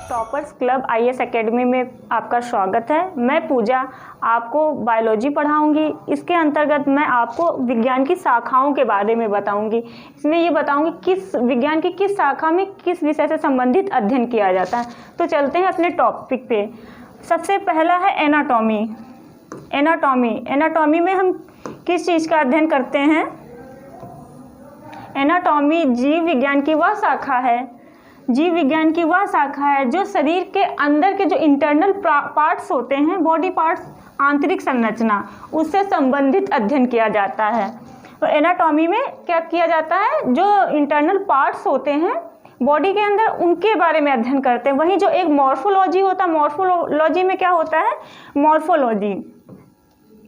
Toppers club IAS academy में आपका स्वागत है। मैं पूजा आपको बायोलॉजी पढ़ाऊंगी। इसके अंतर्गत मैं आपको विज्ञान की शाखाओं के बारे में बताऊंगी। इसमें ये बताऊंगी किस विज्ञान की किस शाखा में किस विषय से संबंधित अध्ययन किया जाता है। तो चलते हैं अपने टॉपिक पे। सबसे पहला है एनाटॉमी। एनाटॉमी में हम किस चीज़ का अध्ययन करते हैं? एनाटॉमी जीव विज्ञान की वह शाखा है जो शरीर के अंदर के जो इंटरनल पार्ट्स होते हैं, बॉडी पार्ट्स, आंतरिक संरचना, उससे संबंधित अध्ययन किया जाता है। तो एनाटॉमी में क्या किया जाता है? जो इंटरनल पार्ट्स होते हैं बॉडी के अंदर, उनके बारे में अध्ययन करते हैं। वहीं जो एक मॉर्फोलॉजी होता है, मॉर्फोलॉजी में क्या होता है? मॉर्फोलॉजी,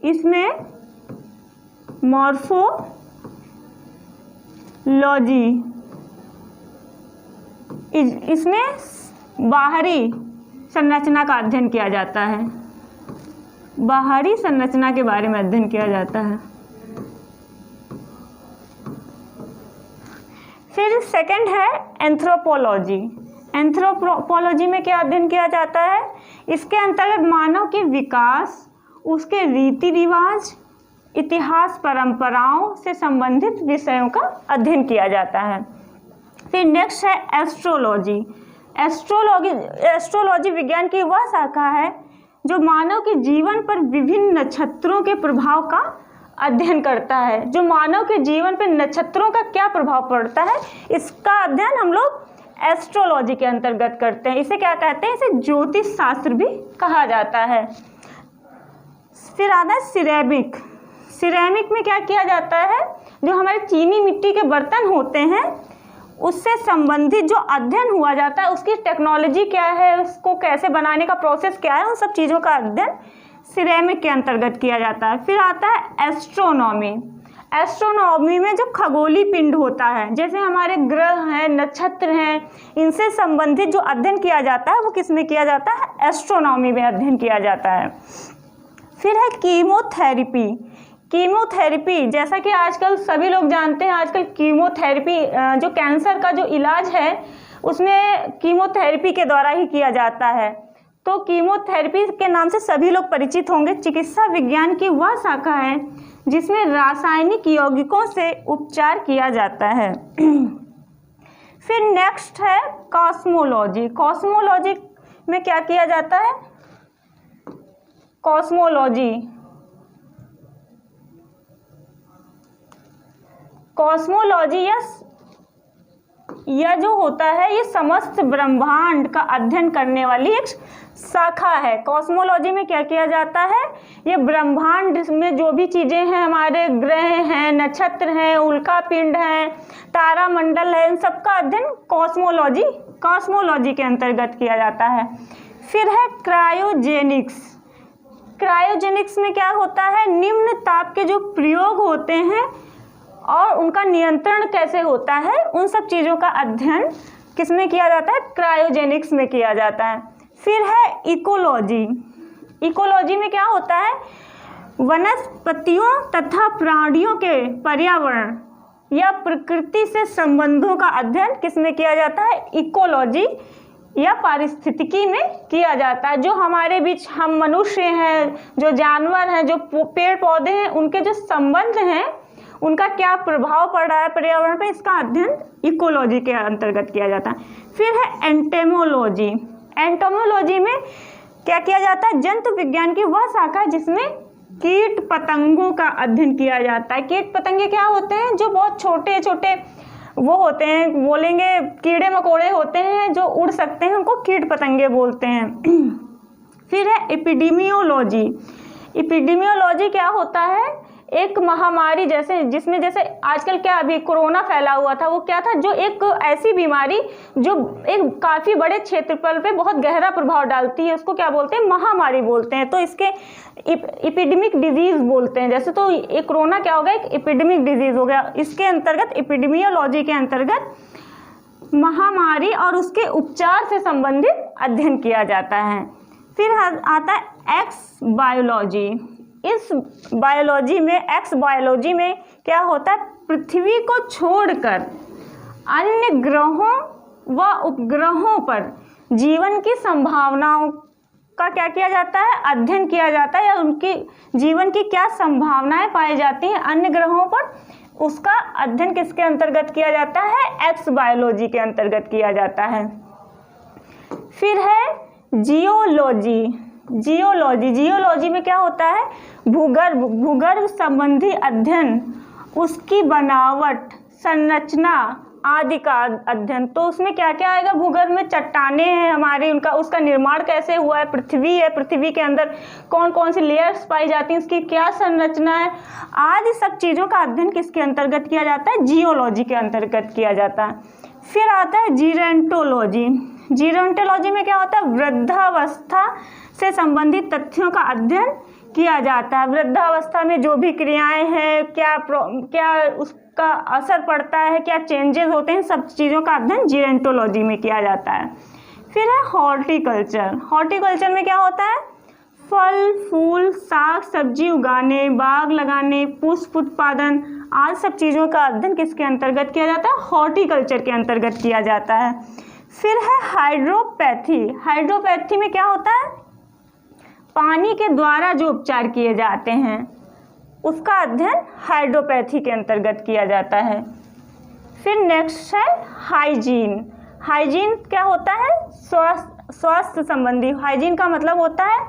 इसमें मॉर्फोलॉजी, इसमें बाहरी संरचना का अध्ययन किया जाता है। बाहरी संरचना के बारे में अध्ययन किया जाता है। फिर सेकंड है एंथ्रोपोलॉजी। एंथ्रोपोलॉजी में क्या अध्ययन किया जाता है? इसके अंतर्गत मानव के विकास, उसके रीति रिवाज, इतिहास, परंपराओं से संबंधित विषयों का अध्ययन किया जाता है। फिर नेक्स्ट है एस्ट्रोलॉजी। एस्ट्रोलॉजी विज्ञान की वह शाखा है जो मानव के जीवन पर विभिन्न नक्षत्रों के प्रभाव का अध्ययन करता है। जो मानव के जीवन पर नक्षत्रों का क्या प्रभाव पड़ता है, इसका अध्ययन हम लोग एस्ट्रोलॉजी के अंतर्गत करते हैं। इसे क्या कहते हैं? इसे ज्योतिष शास्त्र भी कहा जाता है। फिर आता है सिरेमिक। सिरेमिक में क्या किया जाता है? जो हमारे चीनी मिट्टी के बर्तन होते हैं उससे संबंधित जो अध्ययन हुआ जाता है, उसकी टेक्नोलॉजी क्या है, उसको कैसे बनाने का प्रोसेस क्या है, उन सब चीज़ों का अध्ययन सिरेमिक के अंतर्गत किया जाता है। फिर आता है एस्ट्रोनॉमी। एस्ट्रोनॉमी में जो खगोलीय पिंड होता है, जैसे हमारे ग्रह हैं, नक्षत्र हैं, इनसे संबंधित जो अध्ययन किया जाता है वो किस में किया जाता है? एस्ट्रोनॉमी में अध्ययन किया जाता है। फिर है कीमोथेरेपी। कीमोथेरेपी, जैसा कि आजकल सभी लोग जानते हैं, आजकल कीमोथेरेपी जो कैंसर का जो इलाज है उसमें कीमोथेरेपी के द्वारा ही किया जाता है। तो कीमोथेरेपी के नाम से सभी लोग परिचित होंगे। चिकित्सा विज्ञान की वह शाखा है जिसमें रासायनिक यौगिकों से उपचार किया जाता है। फिर नेक्स्ट है कॉस्मोलॉजी। कॉस्मोलॉजी में क्या किया जाता है? कॉस्मोलॉजी यह जो होता है ये समस्त ब्रह्मांड का अध्ययन करने वाली एक शाखा है। कॉस्मोलॉजी में क्या किया जाता है? ये ब्रह्मांड में जो भी चीज़ें हैं, हमारे ग्रह हैं, नक्षत्र हैं, उल्कापिंड हैं, तारामंडल है, इन सबका अध्ययन कॉस्मोलॉजी के अंतर्गत किया जाता है। फिर है क्रायोजेनिक्स। क्रायोजेनिक्स में क्या होता है? निम्न ताप के जो प्रयोग होते हैं और उनका नियंत्रण कैसे होता है, उन सब चीज़ों का अध्ययन किसमें किया जाता है? क्रायोजेनिक्स में किया जाता है। फिर है इकोलॉजी। इकोलॉजी में क्या होता है? वनस्पतियों तथा प्राणियों के पर्यावरण या प्रकृति से संबंधों का अध्ययन किसमें किया जाता है? इकोलॉजी या पारिस्थितिकी में किया जाता है। जो हमारे बीच हम मनुष्य हैं, जो जानवर हैं, जो पेड़ पौधे हैं, उनके जो संबंध हैं, उनका क्या प्रभाव पड़ रहा है पर्यावरण पे, इसका अध्ययन इकोलॉजी के अंतर्गत किया जाता है। फिर है एंटेमोलॉजी। एंटेमोलॉजी में क्या किया जाता है? जंतु विज्ञान की वह शाखा है जिसमें कीट पतंगों का अध्ययन किया जाता है। कीट पतंगे क्या होते हैं? जो बहुत छोटे छोटे वो होते हैं, बोलेंगे कीड़े मकोड़े होते हैं जो उड़ सकते हैं, उनको कीट पतंगे बोलते हैं। फिर है एपिडेमियोलॉजी। एपिडेमियोलॉजी क्या होता है? एक महामारी जिसमें जैसे आजकल क्या अभी कोरोना फैला हुआ था, वो क्या था? जो एक ऐसी बीमारी जो एक काफ़ी बड़े क्षेत्रफल पे बहुत गहरा प्रभाव डालती है, उसको क्या बोलते हैं? महामारी बोलते हैं। तो इसके एपिडेमिक डिजीज़ बोलते हैं। जैसे तो ये कोरोना क्या हो गया? एक एपिडेमिक डिजीज़ हो गया। इसके अंतर्गत एपिडेमियोलॉजी के अंतर्गत महामारी और उसके उपचार से संबंधित अध्ययन किया जाता है। फिर आता है एक्स बायोलॉजी। इस बायोलॉजी में, एक्स बायोलॉजी में क्या होता है, पृथ्वी को छोड़कर अन्य ग्रहों व उपग्रहों पर जीवन की संभावनाओं का क्या किया जाता है, अध्ययन किया जाता है, या उनकी जीवन की क्या संभावनाएं पाई जाती हैं अन्य ग्रहों पर, उसका अध्ययन किसके अंतर्गत किया जाता है, एक्स बायोलॉजी के अंतर्गत किया जाता है। फिर है जियोलॉजी। जियोलॉजी में क्या होता है, भूगर्भ संबंधी अध्ययन, उसकी बनावट, संरचना आदि का अध्ययन। तो उसमें क्या क्या आएगा, भूगर्भ में चट्टानें हैं हमारी, उसका निर्माण कैसे हुआ है, पृथ्वी है, पृथ्वी के अंदर कौन कौन सी लेयर्स पाई जाती हैं, उसकी क्या संरचना है, आदि सब चीज़ों का अध्ययन किसके अंतर्गत किया जाता है, जियोलॉजी के अंतर्गत किया जाता है। फिर आता है जीरेंटोलॉजी। जीरेंटोलॉजी में क्या होता है, वृद्धावस्था से संबंधित तथ्यों का अध्ययन किया जाता है। वृद्धावस्था में जो भी क्रियाएं हैं, क्या उसका असर पड़ता है, क्या चेंजेस होते हैं, सब चीज़ों का अध्ययन जीरेंटोलॉजी में किया जाता है। फिर है हॉर्टिकल्चर। हॉर्टिकल्चर में क्या होता है, फल फूल साग सब्जी उगाने, बाग लगाने, पुष्प उत्पादन आदि सब चीज़ों का अध्ययन किसके अंतर्गत किया जाता है, हॉर्टिकल्चर के अंतर्गत किया जाता है। फिर है हाइड्रोपैथी। हाइड्रोपैथी में क्या होता है, पानी के द्वारा जो उपचार किए जाते हैं उसका अध्ययन हाइड्रोपैथी के अंतर्गत किया जाता है। फिर नेक्स्ट है हाइजीन। हाइजीन क्या होता है, स्वास्थ्य संबंधी। हाइजीन का मतलब होता है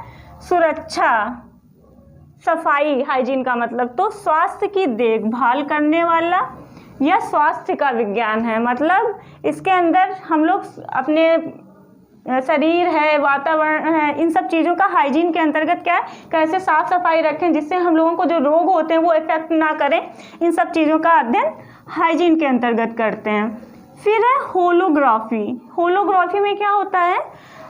सुरक्षा, सफाई, हाइजीन का मतलब तो स्वास्थ्य की देखभाल करने वाला यह स्वास्थ्य का विज्ञान है। मतलब इसके अंदर हम लोग अपने शरीर है, वातावरण है, इन सब चीज़ों का हाइजीन के अंतर्गत क्या है, कैसे साफ सफाई रखें जिससे हम लोगों को जो रोग होते हैं वो इफेक्ट ना करें, इन सब चीज़ों का अध्ययन हाइजीन के अंतर्गत करते हैं। फिर है होलोग्राफी। होलोग्राफी में क्या होता है,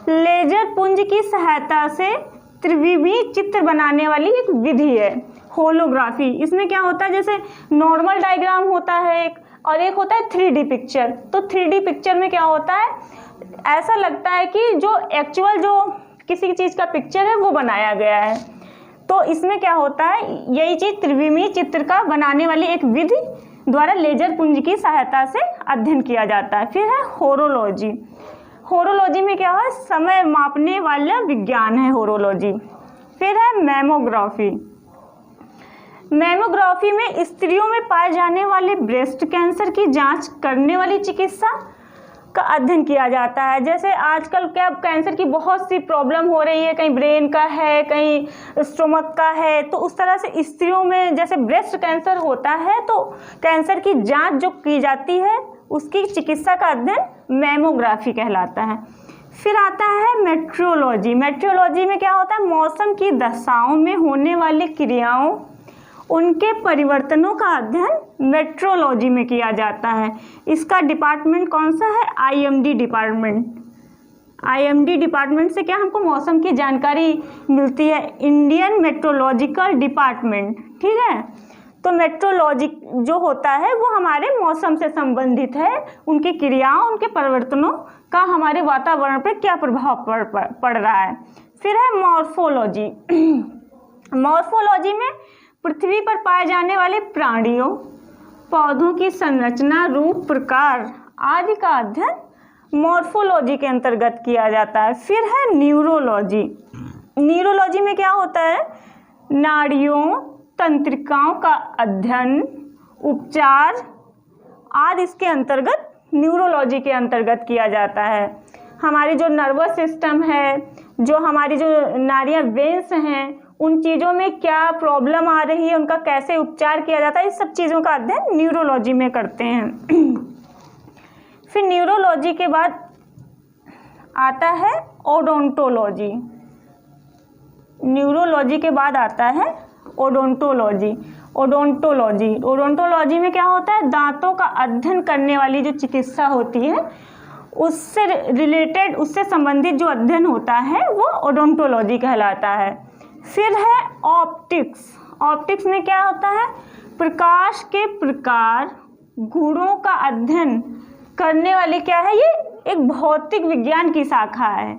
लेजर पुंज की सहायता से त्रिविमीय चित्र बनाने वाली एक विधि है होलोग्राफी। इसमें क्या होता है, जैसे नॉर्मल डायग्राम होता है एक, और एक होता है 3D पिक्चर। तो 3D पिक्चर में क्या होता है, ऐसा लगता है कि जो एक्चुअल जो किसी चीज़ का पिक्चर है वो बनाया गया है। तो इसमें क्या होता है, यही चीज़ त्रिविमीय चित्र का बनाने वाली एक विधि द्वारा लेजर पुंज की सहायता से अध्ययन किया जाता है। फिर है होरोलॉजी। होरोलॉजी में क्या है, समय मापने वाला विज्ञान है होरोलॉजी। फिर है मैमोग्राफी। मैमोग्राफी में स्त्रियों में पाए जाने वाले ब्रेस्ट कैंसर की जांच करने वाली चिकित्सा का अध्ययन किया जाता है। जैसे आजकल क्या कैंसर की बहुत सी प्रॉब्लम हो रही है, कहीं ब्रेन का है, कहीं स्टोमक का है, तो उस तरह से स्त्रियों में जैसे ब्रेस्ट कैंसर होता है तो कैंसर की जांच जो की जाती है उसकी चिकित्सा का अध्ययन मैमोग्राफी कहलाता है। फिर आता है मेट्रोलॉजी। मेट्रोलॉजी में क्या होता है, मौसम की दशाओं में होने वाली क्रियाओं, उनके परिवर्तनों का अध्ययन मेट्रोलॉजी में किया जाता है। इसका डिपार्टमेंट कौन सा है, IMD डिपार्टमेंट। IMD डिपार्टमेंट से क्या हमको मौसम की जानकारी मिलती है, इंडियन मेट्रोलॉजिकल डिपार्टमेंट, ठीक है। तो मेट्रोलॉजी जो होता है वो हमारे मौसम से संबंधित है, उनकी क्रियाओं, उनके परिवर्तनों का हमारे वातावरण पर क्या प्रभाव पड़ रहा है। फिर है मॉर्फोलॉजी। मॉर्फोलॉजी में पृथ्वी पर पाए जाने वाले प्राणियों, पौधों की संरचना, रूप, प्रकार आदि का अध्ययन मॉर्फोलॉजी के अंतर्गत किया जाता है। फिर है न्यूरोलॉजी। न्यूरोलॉजी में क्या होता है, नाड़ियों, तंत्रिकाओं का अध्ययन, उपचार आदि इसके अंतर्गत न्यूरोलॉजी के अंतर्गत किया जाता है। हमारी जो नर्वस सिस्टम है, जो हमारी जो नाड़ियाँ, वेन्स हैं, उन चीज़ों में क्या प्रॉब्लम आ रही है, उनका कैसे उपचार किया जाता है, इस सब चीज़ों का अध्ययन न्यूरोलॉजी में करते हैं। फिर न्यूरोलॉजी के बाद आता है ओडोंटोलॉजी। न्यूरोलॉजी के बाद आता है ओडोंटोलॉजी। ओडोंटोलॉजी में क्या होता है, दांतों का अध्ययन करने वाली जो चिकित्सा होती है उससे रिलेटेड, उससे संबंधित जो अध्ययन होता है वो ओडोंटोलॉजी कहलाता है। फिर है ऑप्टिक्स। ऑप्टिक्स में क्या होता है, प्रकाश के प्रकार, गुणों का अध्ययन करने वाली क्या है, ये एक भौतिक विज्ञान की शाखा है।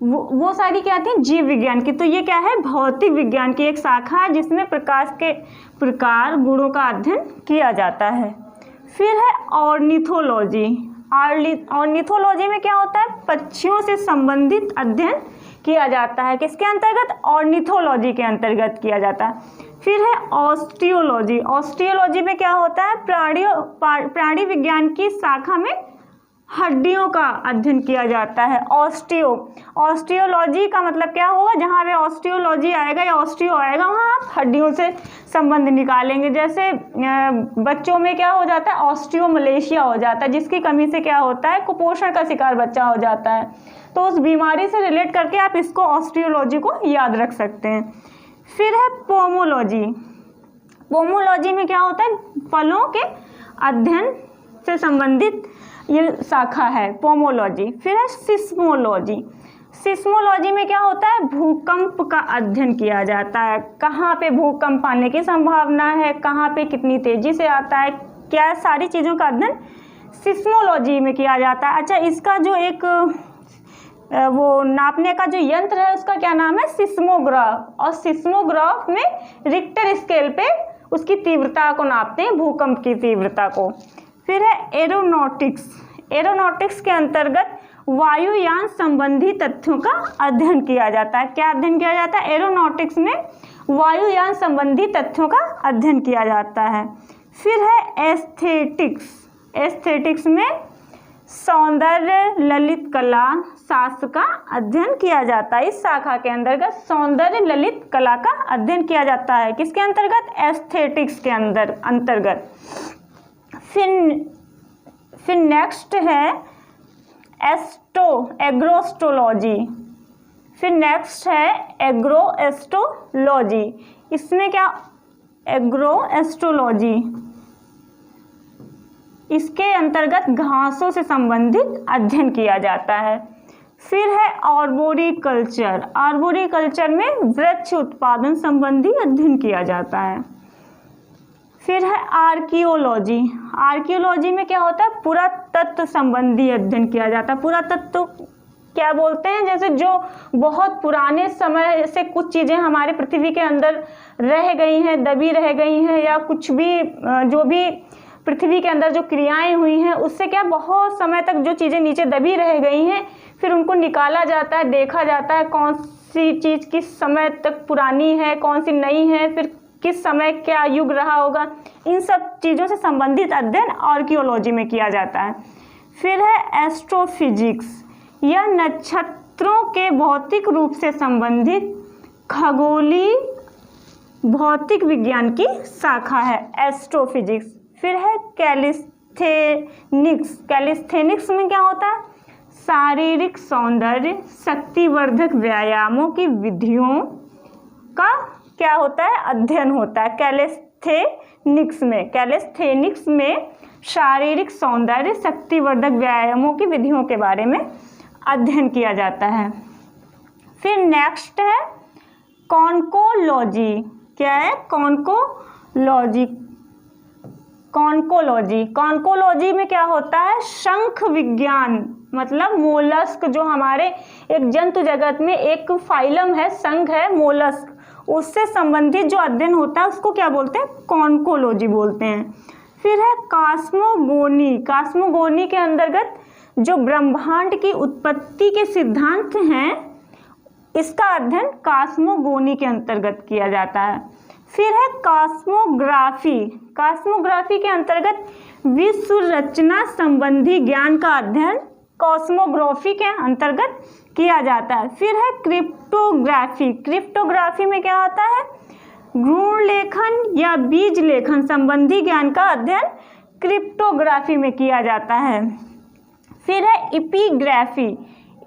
वो सारी क्या आती हैं, जीव विज्ञान की। तो ये क्या है, भौतिक विज्ञान की एक शाखा है जिसमें प्रकाश के प्रकार गुणों का अध्ययन किया जाता है। फिर है ऑर्निथोलॉजी। ऑर्निथोलॉजी में क्या होता है, पक्षियों से संबंधित अध्ययन किया जाता है। किसके अंतर्गत, ऑर्निथोलॉजी के अंतर्गत किया जाता है। फिर है ऑस्टियोलॉजी। ऑस्टियोलॉजी में क्या होता है, प्राणी विज्ञान की शाखा में हड्डियों का अध्ययन किया जाता है। ऑस्टियोलॉजी का मतलब क्या होगा, जहाँ पे ऑस्टियोलॉजी आएगा या ऑस्टियो आएगा वहाँ आप हड्डियों से संबंध निकालेंगे। जैसे बच्चों में क्या हो जाता है, ऑस्टियोमलेशिया हो जाता है, जिसकी कमी से क्या होता है, कुपोषण का शिकार बच्चा हो जाता है। तो उस बीमारी से रिलेट करके आप इसको ऑस्टियोलॉजी को याद रख सकते हैं। फिर है पोमोलॉजी। पोमोलॉजी में क्या होता है, फलों के अध्ययन से संबंधित ये शाखा है पोमोलॉजी। फिर है सिस्मोलॉजी। सिस्मोलॉजी में क्या होता है, भूकंप का अध्ययन किया जाता है। कहाँ पे भूकंप आने की संभावना है, कहाँ पे कितनी तेजी से आता है, क्या सारी चीज़ों का अध्ययन सिस्मोलॉजी में किया जाता है। अच्छा, इसका जो एक वो नापने का जो यंत्र है उसका क्या नाम है, सिस्मोग्राफ। और सिस्मोग्राफ में रिक्टर स्केल पे उसकी तीव्रता को नापते हैं, भूकंप की तीव्रता को। फिर है एरोनॉटिक्स। एरोनॉटिक्स के अंतर्गत वायुयान संबंधी तथ्यों का अध्ययन किया जाता है। क्या अध्ययन किया जाता है, एरोनॉटिक्स में वायुयान संबंधी तथ्यों का अध्ययन किया जाता है। फिर है एस्थेटिक्स। एस्थेटिक्स में सौंदर्य ललित कला शास्त्र का अध्ययन किया जाता है। इस शाखा के अंतर्गत सौंदर्य ललित कला का अध्ययन किया जाता है। किसके अंतर्गत, एस्थेटिक्स के अंतर्गत। फिर नेक्स्ट है एग्रोस्टोलॉजी। फिर नेक्स्ट है एग्रोएस्ट्रोलॉजी। इसमें क्या, एग्रोएस्ट्रोलॉजी इसके अंतर्गत घासों से संबंधित अध्ययन किया जाता है। फिर है आर्बोरिकल्चर। आर्बोरिकल्चर में वृक्ष उत्पादन संबंधी अध्ययन किया जाता है। फिर है आर्कियोलॉजी। आर्कियोलॉजी में क्या होता है, पुरातत्व संबंधी अध्ययन किया जाता है। पुरातत्व क्या बोलते हैं, जैसे जो बहुत पुराने समय से कुछ चीज़ें हमारे पृथ्वी के अंदर रह गई हैं, दबी रह गई हैं, या कुछ भी जो भी पृथ्वी के अंदर जो क्रियाएं हुई हैं उससे क्या बहुत समय तक जो चीज़ें नीचे दबी रह गई हैं, फिर उनको निकाला जाता है, देखा जाता है कौन सी चीज़ किस समय तक पुरानी है, कौन सी नई है, फिर किस समय क्या युग रहा होगा। इन सब चीज़ों से संबंधित अध्ययन आर्कियोलॉजी में किया जाता है। फिर है एस्ट्रोफिजिक्स। यह नक्षत्रों के भौतिक रूप से संबंधित खगोलीय भौतिक विज्ञान की शाखा है, एस्ट्रोफिजिक्स। फिर है कैलिस्थेनिक्स। कैलिस्थेनिक्स में क्या होता है, शारीरिक सौंदर्य शक्तिवर्धक व्यायामों की विधियों का क्या होता है, अध्ययन होता है कैलिस्थेनिक्स में शारीरिक सौंदर्य शक्तिवर्धक व्यायामों की विधियों के बारे में अध्ययन किया जाता है। फिर नेक्स्ट है कॉन्कोलॉजी। क्या है, कॉन्कोलॉजी। कॉन्कोलॉजी में क्या होता है, शंख विज्ञान, मतलब मोलस्क, जो हमारे एक जंतु जगत में एक फाइलम है, संघ है मोलस्क, उससे संबंधित जो अध्ययन होता है उसको क्या बोलते हैं, कॉन्कोलॉजी बोलते हैं। फिर है कॉस्मोगोनी। कॉस्मोगोनी के अंतर्गत जो ब्रह्मांड की उत्पत्ति के सिद्धांत हैं इसका अध्ययन कॉस्मोगोनी के अंतर्गत किया जाता है। फिर है कॉस्मोग्राफी। कॉस्मोग्राफी के अंतर्गत विश्व रचना संबंधी ज्ञान का अध्ययन कॉस्मोग्राफी के अंतर्गत किया जाता है। फिर है क्रिप्टोग्राफी। क्रिप्टोग्राफी में क्या होता है, भ्रूण लेखन या बीज लेखन संबंधी ज्ञान का अध्ययन क्रिप्टोग्राफी में किया जाता है। फिर है एपिग्राफी।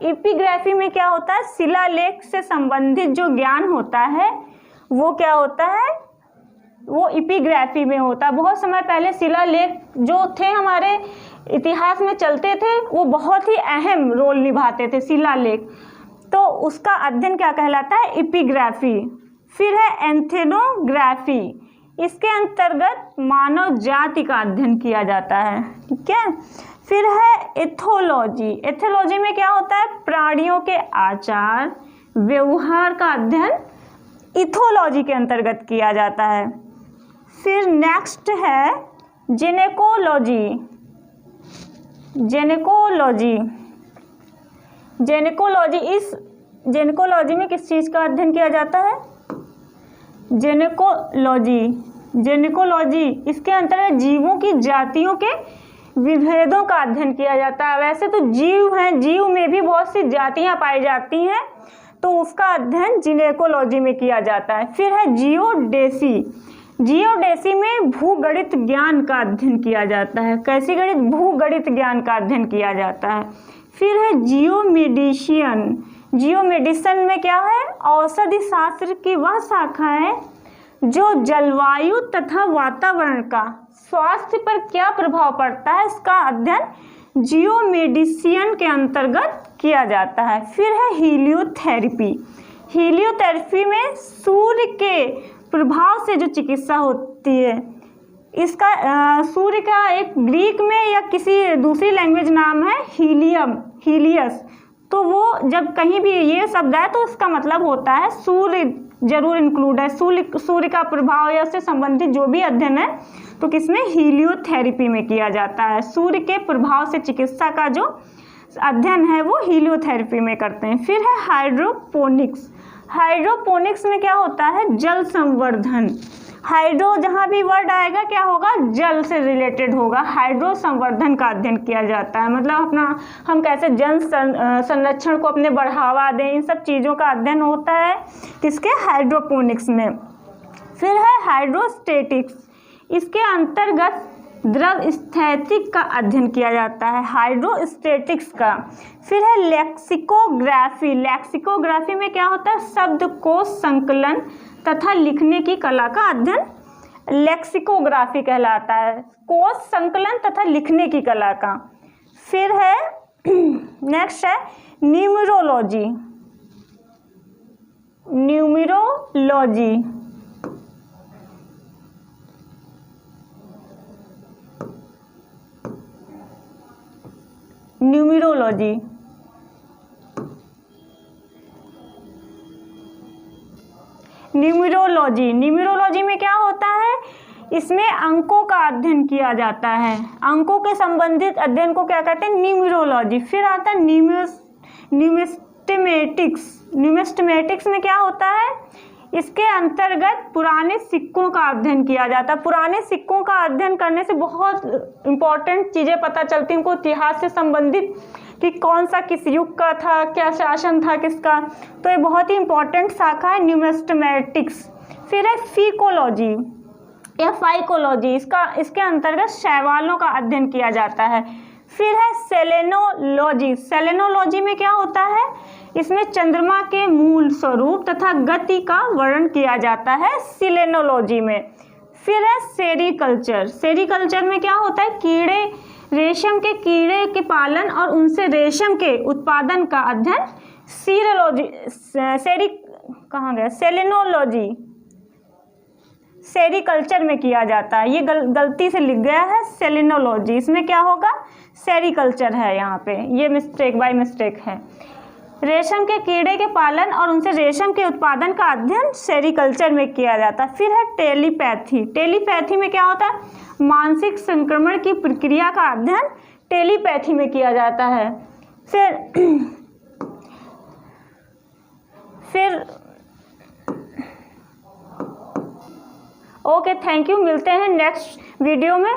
एपिग्राफी में क्या होता है, शिलालेख से संबंधित जो ज्ञान होता है वो क्या होता है, वो एपिग्राफी में होता है। बहुत समय पहले शिलालेख जो थे हमारे इतिहास में चलते थे, वो बहुत ही अहम रोल निभाते थे शिलालेख, तो उसका अध्ययन क्या कहलाता है, एपिग्राफी। फिर है एंथेनोग्राफी। इसके अंतर्गत मानव जाति का अध्ययन किया जाता है। ठीक है, फिर है एथोलॉजी। एथोलॉजी में क्या होता है, प्राणियों के आचार व्यवहार का अध्ययन इथोलॉजी के अंतर्गत किया जाता है। फिर नेक्स्ट है जेनेकोलॉजी। जेनेकोलॉजी जेनेकोलॉजी इस जेनेकोलॉजी में किस चीज़ का अध्ययन किया जाता है, जेनेकोलॉजी। जेनेकोलॉजी इसके अंतर्गत जीवों की जातियों के विभेदों का अध्ययन किया जाता है। वैसे तो जीव हैं, जीव में भी बहुत सी जातियां पाई जाती हैं, तो उसका अध्ययन जिनेकोलॉजी में किया जाता है। फिर है जियोडेसी। जियोडेसी में भूगणित ज्ञान का अध्ययन किया जाता है। कैसी गणित, भूगणित ज्ञान का अध्ययन किया जाता है। फिर है जियोमेडिशियन। जियोमेडिसन में क्या है, औषधि शास्त्र की वह शाखा है जो जलवायु तथा वातावरण का स्वास्थ्य पर क्या प्रभाव पड़ता है, इसका अध्ययन जियोमेडिसियन के अंतर्गत किया जाता है। फिर है हीलियोथेरेपी। हीलियोथेरेपी में सूर्य के प्रभाव से जो चिकित्सा होती है, इसका सूर्य का एक ग्रीक में या किसी दूसरी लैंग्वेज नाम है हीलियम, हीलियस। तो वो जब कहीं भी ये शब्द है तो उसका मतलब होता है सूर्य जरूर इंक्लूड है, सूर्य का प्रभाव या उससे संबंधित जो भी अध्ययन है तो किसमें, हीलियोथेरेपी में किया जाता है। सूर्य के प्रभाव से चिकित्सा का जो अध्ययन है वो हीलियोथेरेपी में करते हैं। फिर है हाइड्रोपोनिक्स। हाइड्रोपोनिक्स में क्या होता है, जल संवर्धन। हाइड्रो जहाँ भी वर्ड आएगा क्या होगा, जल से रिलेटेड होगा। हाइड्रो संवर्धन का अध्ययन किया जाता है, मतलब अपना हम कैसे जल संरक्षण को अपने बढ़ावा दें, इन सब चीज़ों का अध्ययन होता है किसके, हाइड्रोपोनिक्स में। फिर है हाइड्रोस्टेटिक्स। इसके अंतर्गत द्रव स्थैतिक का अध्ययन किया जाता है, हाइड्रोस्टेटिक्स का। फिर है लेक्सिकोग्राफी। लेक्सिकोग्राफी में क्या होता है, शब्दकोश संकलन तथा लिखने की कला का अध्ययन लेक्सिकोग्राफी कहलाता है, कोश संकलन तथा लिखने की कला का। फिर है नेक्स्ट है numerology. Numerology numerology numerology numerology में क्या होता है, इसमें अंकों का अध्ययन किया जाता है। अंकों के संबंधित अध्ययन को क्या कहते हैं, न्यूमरोलॉजी। फिर आता है न्यूमिस्टेमेटिक्स। न्यूमिस्टेमेटिक्स में क्या होता है, इसके अंतर्गत पुराने सिक्कों का अध्ययन किया जाता है। पुराने सिक्कों का अध्ययन करने से बहुत इंपॉर्टेंट चीज़ें पता चलती हैं उनको, इतिहास से संबंधित कि कौन सा किस युग का था, क्या शासन था किसका, तो ये बहुत ही इंपॉर्टेंट शाखा है न्यूमिस्टेमेटिक्स। फिर है फीकोलॉजी या फाइकोलॉजी। इसके अंतर्गत शैवालों का अध्ययन किया जाता है। फिर है सेलेनोलॉजी। सेलेनोलॉजी में क्या होता है, इसमें चंद्रमा के मूल स्वरूप तथा गति का वर्णन किया जाता है सेलेनोलॉजी में। फिर है सेरीकल्चर। सेरीकल्चर में क्या होता है, कीड़े, रेशम के कीड़े के पालन और उनसे रेशम के उत्पादन का अध्ययन सेलेनोलॉजी सेरीकल्चर में किया जाता है। ये गलती से लिख गया है सेलेनोलॉजी, इसमें क्या होगा, सेरीकल्चर है यहाँ पे, ये मिस्टेक बाय मिस्टेक है। रेशम के कीड़े के पालन और उनसे रेशम के उत्पादन का अध्ययन सेरीकल्चर में किया जाता है। फिर है टेलीपैथी। टेलीपैथी में क्या होता है, मानसिक संक्रमण की प्रक्रिया का अध्ययन टेलीपैथी में किया जाता है। फिर ओके, थैंक यू, मिलते हैं नेक्स्ट वीडियो में।